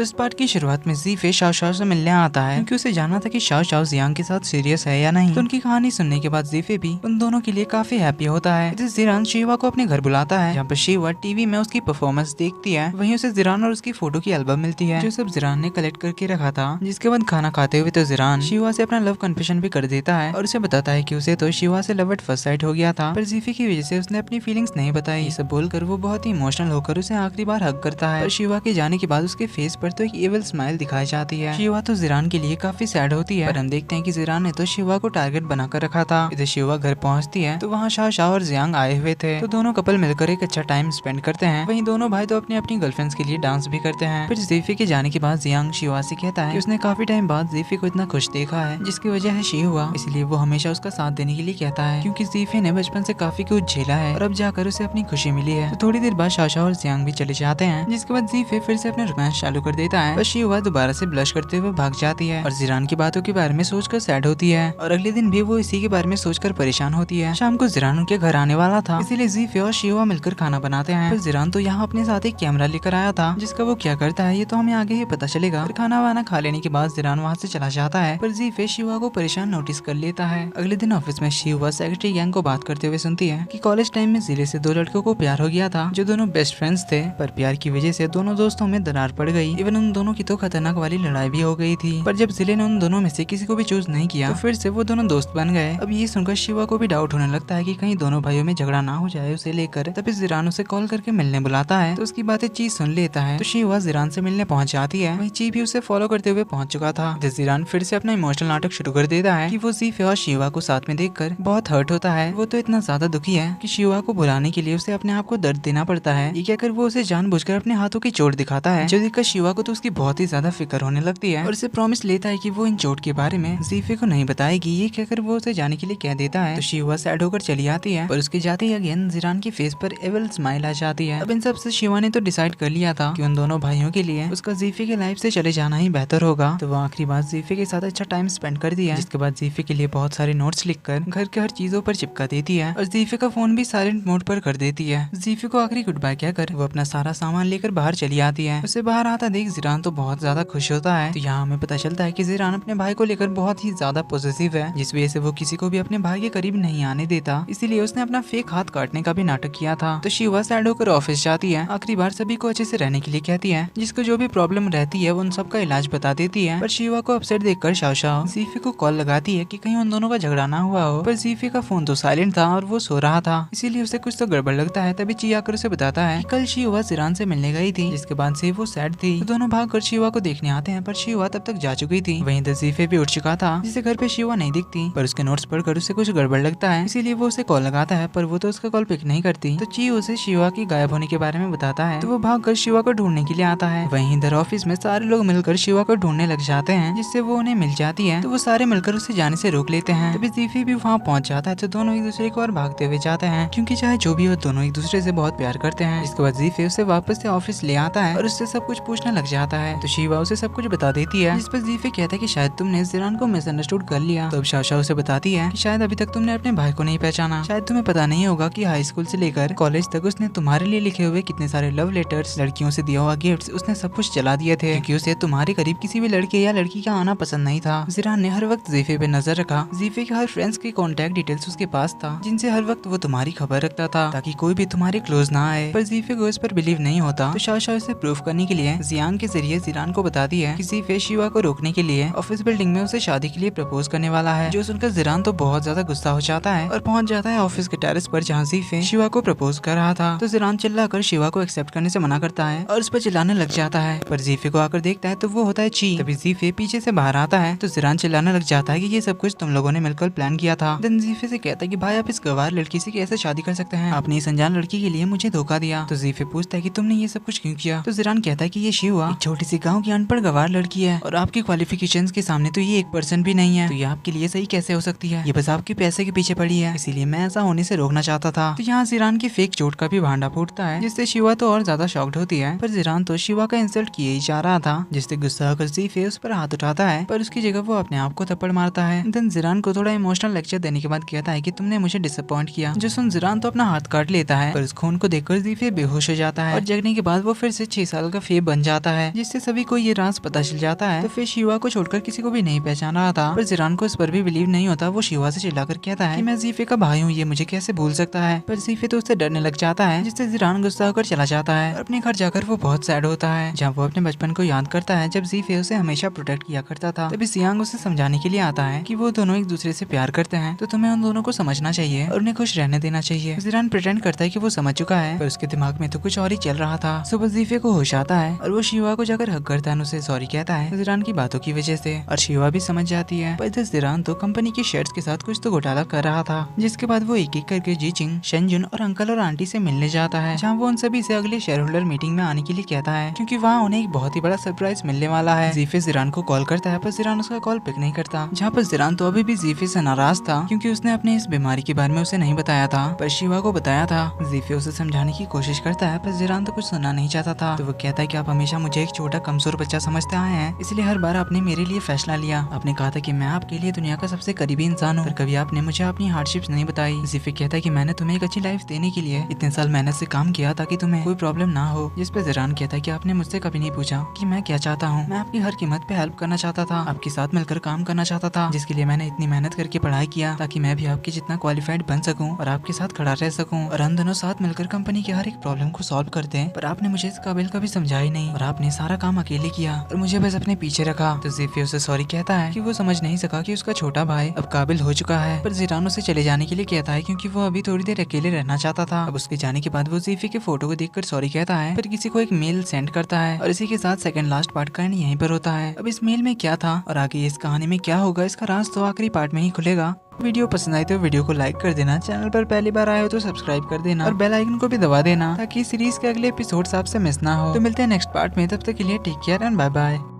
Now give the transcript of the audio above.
तो इस पार्ट की शुरुआत में ज़ीफे शाओ शाओ से मिलने आता है क्योंकि उसे जानना था कि शाओ शाओ जियांग के साथ सीरियस है या नहीं। तो उनकी कहानी सुनने के बाद ज़ीफे भी उन दोनों के लिए काफी हैप्पी होता है। इधर जिरान शीवा को अपने घर बुलाता है जहाँ पर शीवा टीवी में उसकी परफॉर्मेंस देखती है। वहीं उसे जिरान और उसकी फोटो की एल्बम मिलती है जो सब जिरान ने कलेक्ट करके रखा था। जिसके बाद खाना खाते हुए तो जिरान शीवा से अपना लव कन्फेशन भी कर देता है और उसे बताता है कि उसे तो शीवा से लव एट फर्स्ट साइट हो गया था, पर ज़ीफे की वजह से उसने अपनी फीलिंग्स नहीं बताई। ये सब बोलकर वो बहुत ही इमोशनल होकर उसे आखिरी बार हग करता है। पर शीवा के जाने के बाद उसके फेस पर तो एक एविल स्माइल दिखाई जाती है। शीवा तो जिरान के लिए काफी सैड होती है, पर हम देखते हैं कि जिरान ने तो शीवा को टारगेट बनाकर रखा था। इधर शीवा घर पहुंचती है तो वहाँ शाओ शाओ और जियांग आए हुए थे, तो दोनों कपल मिलकर एक अच्छा टाइम स्पेंड करते हैं। वहीं दोनों भाई तो अपनी अपनी गर्लफ्रेंड्स के लिए डांस भी करते हैं। फिर ज़ीफे के जाने के बाद जियांग शीवा से कहता है कि उसने काफी टाइम बाद ज़ीफे को इतना खुश देखा है जिसकी वजह है शीवा, इसलिए वो हमेशा उसका साथ देने के लिए कहता है क्योंकि ज़ीफे ने बचपन से काफी कुछ झेला है और अब जाकर उसे अपनी खुशी मिली है। तो थोड़ी देर बाद शाओ शाओ और जियांग भी चले जाते हैं, जिसके बाद ज़ीफे फिर से अपना रोमांस चालू कर देता है। पर शीवा दोबारा से ब्लश करते हुए भाग जाती है और जिरान की बातों के बारे में सोचकर सैड होती है और अगले दिन भी वो इसी के बारे में सोचकर परेशान होती है। शाम को जिरान उनके घर आने वाला था, इसीलिए ज़ीफे और शीवा मिलकर खाना बनाते हैं। पर जिरान तो यहाँ अपने साथ एक कैमरा लेकर आया था जिसका वो क्या करता है ये तो हमें आगे ही पता चलेगा। खाना वाना खा लेने के बाद जिरान वहाँ से चला जाता है, पर ज़ीफे शीवा को परेशान नोटिस कर लेता है। अगले दिन ऑफिस में शीवा सेक्रेटरी गैंग को बात करते हुए सुनती है कि कॉलेज टाइम में जिले से दो लड़कों को प्यार हो गया था जो दोनों बेस्ट फ्रेंड्स थे, पर प्यार की वजह से दोनों दोस्तों में दरार पड़ गई। इवन उन दोनों की तो खतरनाक वाली लड़ाई भी हो गई थी, पर जब जिले ने उन दोनों में से किसी को भी चूज नहीं किया तो फिर से वो दोनों दोस्त बन गए। अब ये सुनकर शिवा को भी डाउट होने लगता है कि कहीं दोनों भाइयों में झगड़ा ना हो जाए उसे लेकर। तभी जिरान उसे कॉल करके मिलने बुलाता है तो उसकी बातें ची सुन लेता है, तो शिवा जिरान से मिलने पहुंच जाती है। वहीं ची भी उसे फॉलो करते हुए पहुंच चुका था। जिरान फिर से अपना इमोशनल नाटक शुरू कर देता है कि वो ज़ीफे और शिवा को साथ में देखकर बहुत हर्ट होता है। वो तो इतना ज्यादा दुखी है कि शिवा को भुलाने के लिए उसे अपने आप को दर्द देना पड़ता है। ये कहकर वो उसे जानबूझकर अपने हाथों की चोट दिखाता है, जो देखकर शिवा को तो उसकी बहुत ही ज्यादा फिक्र होने लगती है और उसे प्रॉमिस लेता है कि वो इन चोट के बारे में ज़ीफे को नहीं बताएगी। ये कहकर वो उसे जाने के लिए कह देता है, तो शिवा सैड होकर चली आती है, पर उसके जाते ही अगेन जिरान के फेस पर एविल स्माइल आ जाती है। अब इन सब से शिवा ने तो डिसाइड कर लिया था कि उन दोनों भाइयों के लिए उसका ज़ीफे के लाइफ से चले जाना ही बेहतर होगा। तो वो आखिरी बार ज़ीफे के साथ अच्छा टाइम स्पेंड कर दिया, जिसके बाद ज़ीफे के लिए बहुत सारे नोट्स लिखकर घर के हर चीजों पर चिपका देती है और ज़ीफे का फोन भी साइलेंट मोड पर कर देती है। ज़ीफे को आखिरी गुड बाय कहकर वो अपना सारा सामान लेकर बाहर चली आती है। उसे बाहर आता देख जिरान तो बहुत ज्यादा खुश होता है। तो यहाँ हमें पता चलता है कि जिरान अपने भाई को लेकर बहुत ही ज्यादा पॉजिटिव है, जिस वजह से वो किसी को भी अपने भाई के करीब नहीं आने देता, इसीलिए उसने अपना फेक हाथ काटने का भी नाटक किया था। तो शिवा सैड होकर ऑफिस जाती है, आखिरी बार सभी को अच्छे से रहने के लिए कहती है, जिसको जो भी प्रॉब्लम रहती है वो उन सबका इलाज बता देती है। पर शिवा को अपसेट देखकर शाओ शाओ ज़ीफे को कॉल लगाती है कि कहीं उन दोनों का झगड़ा ना हुआ हो, पर ज़ीफे का फोन तो साइलेंट था और वो सो रहा था, इसीलिए उसे कुछ तो गड़बड़ लगता है। तभी ची आकर उसे बताता है कि कल शिवा जिरान से मिलने गई थी, जिसके बाद से वो सैड थी। तो दोनों भागकर शिवा को देखने आते हैं, पर शिवा तब तक जा चुकी थी। वहीं ज़ीफे भी उठ चुका था, जिसे घर पे शिवा नहीं दिखती, पर उसके नोट्स पढ़कर उसे कुछ गड़बड़ लगता है, इसीलिए वो उसे कॉल लगाता है, पर वो तो उसका कॉल पिक नहीं करती। तो ची उसे शिवा की गायब होने के बारे में बताता है, तो वो भागकर शिवा को ढूंढने के लिए आता है। वहीं इधर ऑफिस में सारे लोग मिलकर शिवा को ढूंढने लग जाते हैं, जिससे वो उन्हें मिल जाती है। तो वो सारे मिलकर उसे जाने से रोक लेते हैं। तभी ज़ीफे भी वहाँ पहुंच जाता है, तो दोनों एक दूसरे को और भागते हुए जाते हैं, क्योंकि चाहे जो भी हो दोनों एक दूसरे से बहुत प्यार करते हैं। इसके बाद ज़ीफे उसे वापस से ऑफिस ले आता है और उससे सब कुछ पूछने लग जाता है। तो शिवा उसे सब कुछ बता देती है, जिस पर ज़ीफे कहता है कि शायद तुमने जिरान को मिसअंडरस्टूड कर लिया। तो अब शाओ शाओ उसे बताती है कि शायद अभी तक तुमने अपने भाई को नहीं पहचाना, शायद तुम्हें पता नहीं होगा कि हाई स्कूल से लेकर कॉलेज तक उसने तुम्हारे लिए लिखे हुए कितने सारे लव लेटर्स, लड़कियों से दिया हुआ गिफ्ट्स, उसने सब कुछ जला दिए थे, क्योंकि उसे तुम्हारे करीब किसी भी लड़के या लड़की का आना पसंद नहीं था। जिरान ने हर वक्त ज़ीफे पे नजर रखा। ज़ीफे के हर फ्रेंड्स के कॉन्टेक्ट डिटेल्स उसके पास था, जिनसे हर वक्त वो तुम्हारी खबर रखता था, ताकि कोई भी तुम्हारे क्लोज ना आए। पर ज़ीफे को इस पर बिलीव नहीं होता। तो शाओ शाओ इसे प्रूफ करने के लिए जियांग के जरिए जिरान को बताती है कि ज़ीफे शिवा को रोकने के लिए ऑफिस बिल्डिंग में उसे शादी के लिए प्रपोज करने वाला है, जो सुनकर जिरान तो बहुत ज्यादा गुस्सा हो जाता है और पहुंच जाता है ऑफिस के टेरेस पर, जहाँ ज़ीफे शिवा को प्रपोज कर रहा था। तो जिरान चिल्लाकर शिवा को एक्सेप्ट करने से मना करता है और उस पर चिल्लाने लग जाता है, पर ज़ीफे को आकर देखता है तो वो होता है ची। तभी ज़ीफे पीछे से बाहर आता है, तो जिरान चिल्लाने लग जाता है कि ये सब कुछ तुम लोगों ने मिलकर प्लान किया था। देन ज़ीफे से कहता है कि भाई आप इस गवार लड़की से कैसे शादी कर सकते हैं, आपने इस अनजान लड़की के लिए मुझे धोखा दिया। तो ज़ीफे पूछता है कि तुमने ये सब कुछ क्यों किया। तो जिरान कहता है कि ये शिवा एक छोटी सी गाँव की अनपढ़ गवार लड़की है और आपकी क्वालिफिकेशंस के सामने तो ये 1% भी नहीं है, तो ये आपके लिए सही कैसे हो सकती है, ये बस आपके पैसे के पीछे पड़ी है, इसीलिए मैं ऐसा होने से रोकना चाहता था। तो यहाँ जिरान की फेक चोट का भी भांडा फूटता है, जिससे शिवा तो और ज्यादा शॉक्ड होती है, पर जिरान तो शिवा का इंसल्ट किए ही जा रहा था, जिससे गुस्सा होकर ज़ीफे उस पर हाथ उठाता है, पर उसकी जगह वो अपने आप को थप्पड़ मारता है। देन जिरान को थोड़ा इमोशनल लेक्चर देने के बाद कहता है कि तुमने मुझे डिसअपॉइंट किया, जो सुन जिरान तो अपना हाथ काट लेता है, पर उस खून को देखकर ज़ीफे बेहोश हो जाता है और जगने के बाद वो फिर से 6 साल का फेब बन जाता जाता है, जिससे सभी को ये राज पता चल जाता है। तो फिर शिवा को छोड़कर किसी को भी नहीं पहचान रहा था, पर जिरान को इस पर भी बिलीव नहीं होता। वो शिवा से चिल्लाकर कहता है कि मैं जीफे का भाई हूँ, ये मुझे कैसे भूल सकता है। पर जीफे तो उससे डरने लग जाता है, जिससे जिरान गुस्सा होकर चला जाता है। और अपने घर जाकर वो बहुत सैड होता है, जहाँ वो अपने बचपन को याद करता है जब जीफे उसे हमेशा प्रोटेक्ट किया करता था। तभी जियांग उसे समझाने के लिए आता है कि वो दोनों एक दूसरे से प्यार करते हैं, तो तुम्हें उन दोनों को समझना चाहिए और उन्हें खुश रहने देना चाहिए। जिरान प्रिटेंड करता है कि वो समझ चुका है, पर उसके दिमाग में तो कुछ और ही चल रहा था। सुबह जीफे को होश आता है और वो शिवा को जाकर हक करता है, उसे सॉरी कहता है जिरान की बातों की वजह से, और शिवा भी समझ जाती है। पर इधर जिरान तो कंपनी के शेयर्स के साथ कुछ तो घोटाला कर रहा था, जिसके बाद वो एक एक करके जीचिंग, शेनजुन और अंकल और आंटी से मिलने जाता है, जहाँ वो उन सभी से अगले शेयर होल्डर मीटिंग में आने के लिए कहता है, क्योंकि वहाँ उन्हें एक बहुत ही बड़ा सरप्राइज मिलने वाला है। जीफे जिरान को कॉल करता है, पर जिरान उसका कॉल पिक नहीं करता, जहाँ पर जिरान तो अभी भी जीफे से नाराज था, क्योंकि उसने अपने इस बीमारी के बारे में उसे नहीं बताया था, पर शिवा को बताया था। जीफे उसे समझाने की कोशिश करता है, पर जिरान तो कुछ सुनना नहीं चाहता था। तो वो कहता है कि आप हमेशा मुझे एक छोटा कमजोर बच्चा समझते आए हैं, इसलिए हर बार आपने मेरे लिए फैसला लिया। आपने कहा था कि मैं आपके लिए दुनिया का सबसे करीबी इंसान हूँ, पर कभी आपने मुझे अपनी हार्डशिप्स नहीं बताई। जीफे कहता है कि मैंने तुम्हें एक अच्छी लाइफ देने के लिए इतने साल मेहनत से काम किया ताकि तुम्हें कोई प्रॉब्लम ना हो। जिस पे जिरान कहता है कि आपने मुझसे कभी नहीं पूछा कि मैं क्या चाहता हूँ। मैं आपकी हर कीमत पे हेल्प करना चाहता था, आपके साथ मिलकर काम करना चाहता था, जिसके लिए मैंने इतनी मेहनत करके पढ़ाई किया ताकि मैं भी आपके जितना क्वालिफाइड बन सकूं और आपके साथ खड़ा रह सकूं, और हम दोनों साथ मिलकर कंपनी के हर एक प्रॉब्लम को सॉल्व करते हैं। पर आपने मुझे इस काबिल कभी समझा ही नहीं, और आपने सारा काम अकेले किया और मुझे बस अपने पीछे रखा। तो जीफे उसे सॉरी कहता है कि वो समझ नहीं सका कि उसका छोटा भाई अब काबिल हो चुका है। पर जिरान उसे चले जाने के लिए कहता है, क्योंकि वो अभी थोड़ी देर अकेले रहना चाहता था। अब उसके जाने के बाद वो जीफे के फोटो को देखकर सॉरी कहता है, फिर किसी को एक मेल सेंड करता है, और इसी के साथ सेकंड लास्ट पार्ट का एंड यहीं पर होता है। अब इस मेल में क्या था और आगे इस कहानी में क्या होगा, इसका राज तो आखिरी पार्ट में ही खुलेगा। वीडियो पसंद आई तो वीडियो को लाइक कर देना, चैनल पर पहली बार आए हो तो सब्सक्राइब कर देना और बेल आइकन को भी दबा देना, ताकि सीरीज के अगले एपिसोड्स आपसे मिस ना हो। तो मिलते हैं नेक्स्ट पार्ट में, तब तक के लिए take care and bye bye.